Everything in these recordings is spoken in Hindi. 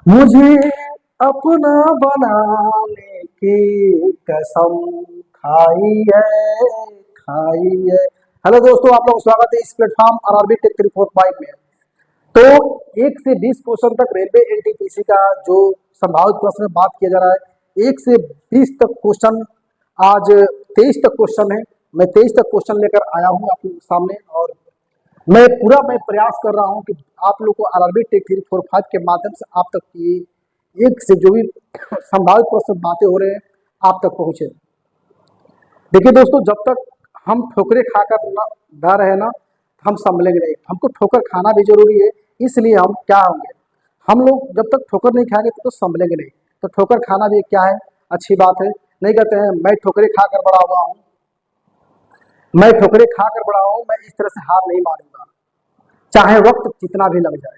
मुझे अपना बनाने की कसम खाई है, खाई है। हेलो दोस्तों, आप लोगों का स्वागत है इस प्लेटफॉर्म आरआरबी टेक 345 में। तो 1 से 20 क्वेश्चन तक रेलवे एनटीपीसी का जो संभावित प्रश्न में बात किया जा रहा है। 1 से 20 तक क्वेश्चन, आज 23 तक क्वेश्चन है। मैं 23 तक क्वेश्चन लेकर आया हूँ आप लोगों के सामने, और मैं प्रयास कर रहा हूँ कि आप लोग को आरआरबी टेक 345 के माध्यम से आप तक की एक से जो भी संभावित प्रश्न बातें हो रहे हैं आप तक पहुंचे। देखिए दोस्तों, जब तक हम ठोकरे खाकर न गा रहे ना, हम संभलेंगे नहीं। हमको ठोकर खाना भी जरूरी है, इसलिए हम क्या होंगे, हम लोग जब तक ठोकर नहीं खाएंगे तो संभलेंगे नहीं। तो ठोकर खाना भी क्या है, अच्छी बात है। नहीं कहते हैं मैं ठोकरे खाकर बड़ा हुआ हूँ, मैं ठोकरे खाकर बड़ा हूँ, मैं इस तरह से हार नहीं मानूंगा चाहे वक्त कितना भी लग जाए।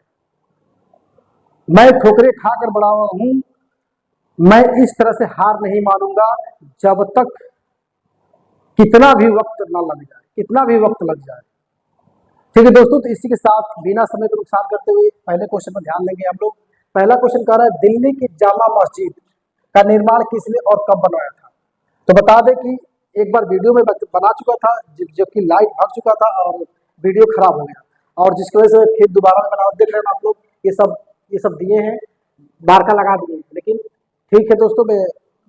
मैं ठोकरे खाकर बड़ा हुआ हूँ, मैं इस तरह से हार नहीं मानूंगा जब तक कितना भी वक्त न लग जाए, कितना भी वक्त लग जाए। ठीक है दोस्तों, तो इसी के साथ बिना समय को नुकसान करते हुए पहले क्वेश्चन पर ध्यान देंगे हम लोग। पहला क्वेश्चन कह रहा है, दिल्ली की जामा मस्जिद का निर्माण किसने और कब बनवाया था? तो बता दें कि एक बार वीडियो में बना चुका था, जबकि लाइट भाग चुका था और वीडियो खराब हो गया, और जिसकी वजह से फिर दोबारा में बना देख रहे हैं आप लोग। ये सब दिए हैं, मार्का लगा दिए हैं, लेकिन ठीक है दोस्तों, मैं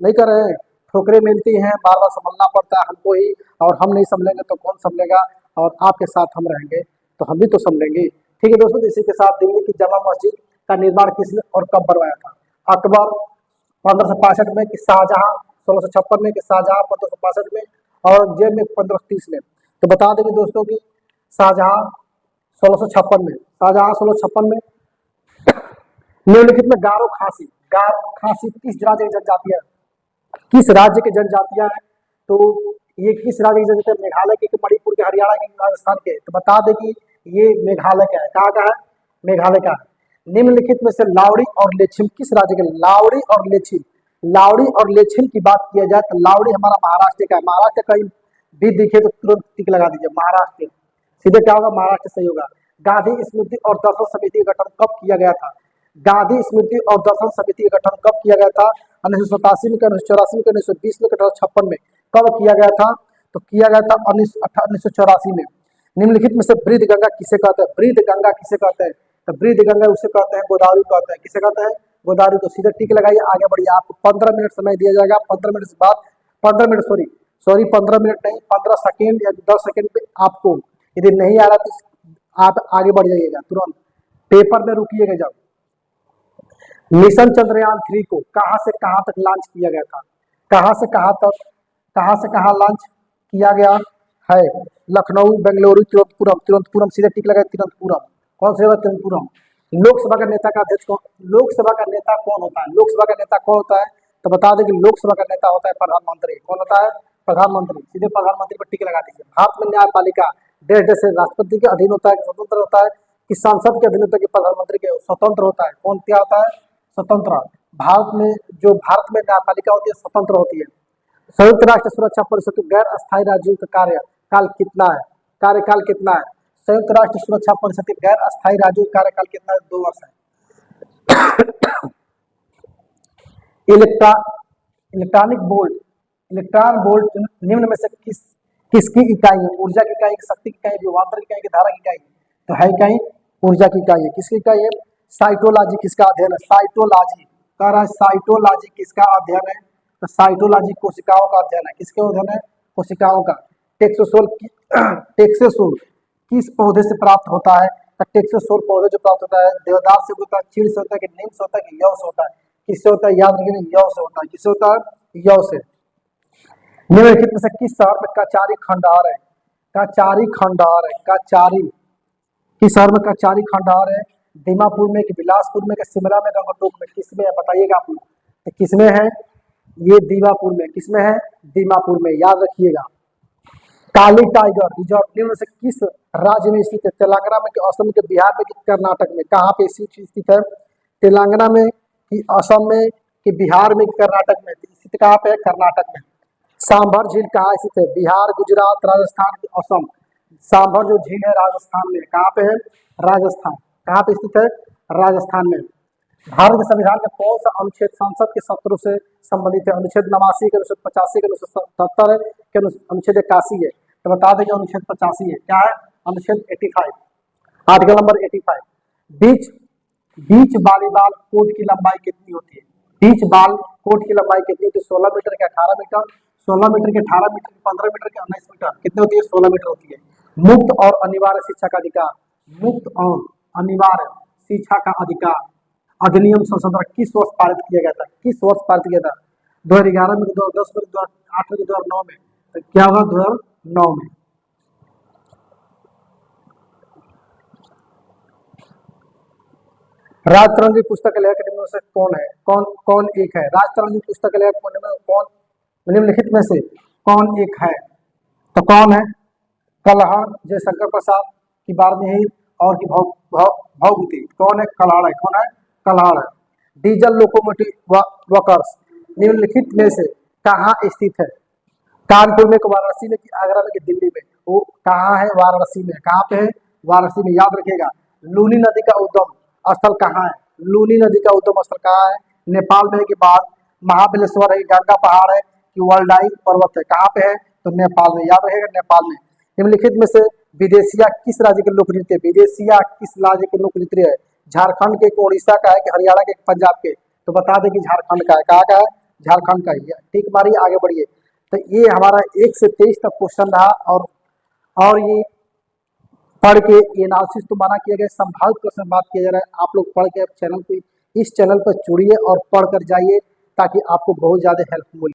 नहीं कर रहे हैं। ठोकरें मिलती हैं, बार बार संभलना पड़ता है हमको ही, और हम नहीं संभलेंगे तो कौन संभलेगा? और आपके साथ हम रहेंगे तो हम भी तो संभलेंगे। ठीक है दोस्तों, तो इसी के साथ दिल्ली की जामा मस्जिद का निर्माण किसने और कब बनवाया था? अकबर 1565 में कि शाहजहां 1656 में कि शाहजहां 1565 में, औरंगजेब में 1530 में? तो बता देंगे दोस्तों कि शाहजहां 1656 में। शाहजहां 1656 में। निम्नलिखित में गारो खासी किस राज्य की जनजातियां, किस राज्य की जनजातियां हैं? तो ये किस राज्य की जनजाति है? मेघालय के, मणिपुर के, हरियाणा के, राजस्थान के? तो बता दें कि ये मेघालय का है। कहाँ का है? मेघालय का है। निम्नलिखित में से लावड़ी और लेछिम किस राज्य के? लावड़ी और लेछिम की बात किया जाए तो लावड़ी हमारा महाराष्ट्र का है। महाराष्ट्र कहीं भी दिखे तो तुरंत टिक लगा दीजिए, महाराष्ट्र। सीधे क्या होगा? महाराष्ट्र सही होगा। गांधी स्मृति और दर्शन समिति का गठन कब किया गया था? गांधी स्मृति और दर्शन समिति का गठन कब किया गया था? 1987 में, 1984 में, 1920 में, 1956 में? कब किया गया था? तो किया गया था 1984 में। निम्नलिखित में से वृद्ध गंगा किसे कहते हैं? वृद्ध गंगा किसे कहते हैं? तो वृद्ध गंगा उसे कहते हैं, गोदावरी कहते हैं। किसे कहते हैं? गोदावरी को। सीधे टिक लगाइए, आगे बढ़िए। आपको 15 मिनट समय दिया जाएगा। 15 मिनट से बाद 15 मिनट सॉरी 15 मिनट नहीं, 15 सेकेंड या 10 सेकेंड पे आपको यदि नहीं आ रहा तो आप आगे बढ़ जाइएगा तुरंत, पेपर में रुकिएगा। जब मिशन चंद्रयान 3 को कहां से कहां तक लॉन्च किया गया था? कहां से कहां तक, कहां से कहां लॉन्च किया गया है? लखनऊ, बेंगलुरु, तिरुवनंतपुरम। सीधे टिक लगा, तिरुवनंतपुरम। कौन सा? तिरुवनंतपुरम। लोकसभा का नेता का अध्यक्ष कौन? लोकसभा का नेता कौन होता है? लोकसभा का नेता कौन होता है? तो बता दें कि लोकसभा का नेता होता है प्रधानमंत्री। कौन होता है? प्रधानमंत्री। सीधे प्रधानमंत्री पर टिक लगा दीजिए। भारत में न्यायपालिका देश देश से राष्ट्रपति के अधीन होता है कि स्वतंत्र होता है? कि संसद के अधीन होता है कि प्रधानमंत्री के? स्वतंत्र होता है। कौन क्या होता है? स्वतंत्र। भारत में न्यायपालिका होती है, स्वतंत्र होती है। संयुक्त राष्ट्र सुरक्षा परिषद के गैर अस्थायी राज्यों का कार्यकाल कितना है? कार्यकाल कितना है? संयुक्त राष्ट्र सुरक्षा परिषद के गैर अस्थायी राज्यों का कार्यकाल कितना है? 2 वर्ष है। इलेक्ट्रॉनिक बोल्ट, इलेक्ट्रॉन बोल्ट निम्न में से किसकी इकाई है? ऊर्जा की इकाई, शक्ति की इकाई, विभवांतर की इकाई, धारा की इकाई? तो है इकाई ऊर्जा की इकाई है। किसकी इकाई है? साइटोलॉजी किसका अध्ययन है? साइटोलॉजी कह रहा है, साइटोलॉजी किसका अध्ययन है? तो साइटोलॉजी कोशिकाओं का अध्ययन है। किसके अध्ययन है? कोशिकाओं का। टेक्सोसोल किस पौधे से प्राप्त होता है? तो टेक्सोसोल पौधे जो प्राप्त होता है, देवदार से होता है, चीड़ से होता है, कि नीम से होता है, कि यौ से होता है? किससे होता है? याद रखिए, यौ से होता है। किससे होता है? यौ से। निम्नलिखित में से किस शहर में कचारी खंडहर है? कचारी खंडहर है। कचारी किस शहर में कचारी खंडहर है? दीमापुर में, कि बिलासपुर में, कि शिमला में, गंगटोक में? किसमें है बताइएगा आप लोग। तो किसमें है? ये दीमापुर में। किसमें है? दीमापुर में। याद रखिएगा। काली टाइगर रिजर्व निम्न से किस राज्य में स्थित है? तेलंगाना में, कि असम के, बिहार में, कि कर्नाटक में? कहाँ पे स्थित है? तेलंगाना में, कि असम में, कि बिहार में, कि कर्नाटक में? स्थित कहाँ पे है? कर्नाटक में। सांभर झील कहाँ स्थित है? बिहार, गुजरात, राजस्थान, असम? सांभर जो झील है राजस्थान में। कहाँ पे है? राजस्थान। कहाँ पे स्थित है? राजस्थान में। भारत के संविधान में कौन सा अनुच्छेद संसद के सत्रों से संबंधित है? अनुच्छेद 89 के, अनुच्छेद 85 के, अनुच्छेद 77 है कि अनुच्छेद 81 है? तो बता दें कि अनुच्छेद 85 है। क्या है? अनुच्छेद 85, आर्टिकल नंबर 85। बीच बीच वॉलीबॉल कोर्ट की लंबाई कितनी होती है? बीच बॉल कोर्ट की लंबाई कितनी होती है? 16 मीटर के 18 मीटर, 16 मीटर के 18 मीटर, 15 मीटर के 19 मीटर, कितनी होती है? 16 मीटर होती है। मुक्त और अनिवार्य शिक्षा का अधिकार, मुक्त और अनिवार्य शिक्षा का अधिकार अधिनियम संशोधन किस वर्ष पारित किया गया था? किस वर्ष पारित किया था? 2011 में, 2010 में, 2008 में, 2009 में? तो क्या होगा? 2009 में। राजतरंगी पुस्तकालय के निम्न में से कौन है? कौन एक है? राजतरंगी पुस्तकालय कौन निम्नलिखित में से कौन एक है? तो कौन है? कलहड़ जयशंकर प्रसाद की बारहवीं और की भौभूति। कौन है? कलहड़ है। कौन है? कलहड़ है। डीजल लोकोमोटिव वर्कर्स निम्नलिखित में से कहाँ स्थित है? कानपुर में, वाराणसी में, आगरा में, कि दिल्ली में? वो कहाँ है? वाराणसी में। कहाँ पे है? वाराणसी में। याद रखिएगा। लूनी नदी का उद्गम स्थल कहाँ है? लूनी नदी का उद्गम स्थल कहाँ है? नेपाल में है कि बाद महाबलेश्वर है, गंगा पहाड़ है कि वर्ल्डाई पर्वत है? कहाँ पे है? तो नेपाल में। याद रहेगा, नेपाल में। निम्नलिखित में से विदेशिया किस राज्य के लोक नृत्य? विदेशिया किस राज्य के लोक नृत्य है? झारखंड के, उड़ीसा का है कि हरियाणा के, पंजाब के? तो बता दें कि झारखंड का है। कहाँ का है? झारखंड का ही है। ठीक मारिए, आगे बढ़िए। तो ये हमारा 1 से 23 तक क्वेश्चन रहा और ये पढ़ के एनालिसिस तो माना किया गया, संभावित क्वेश्चन बात किया जा रहा है। आप लोग पढ़ के चैनल को, इस चैनल पर जुड़िए और पढ़ कर जाइए ताकि आपको बहुत ज्यादा हेल्प मिले।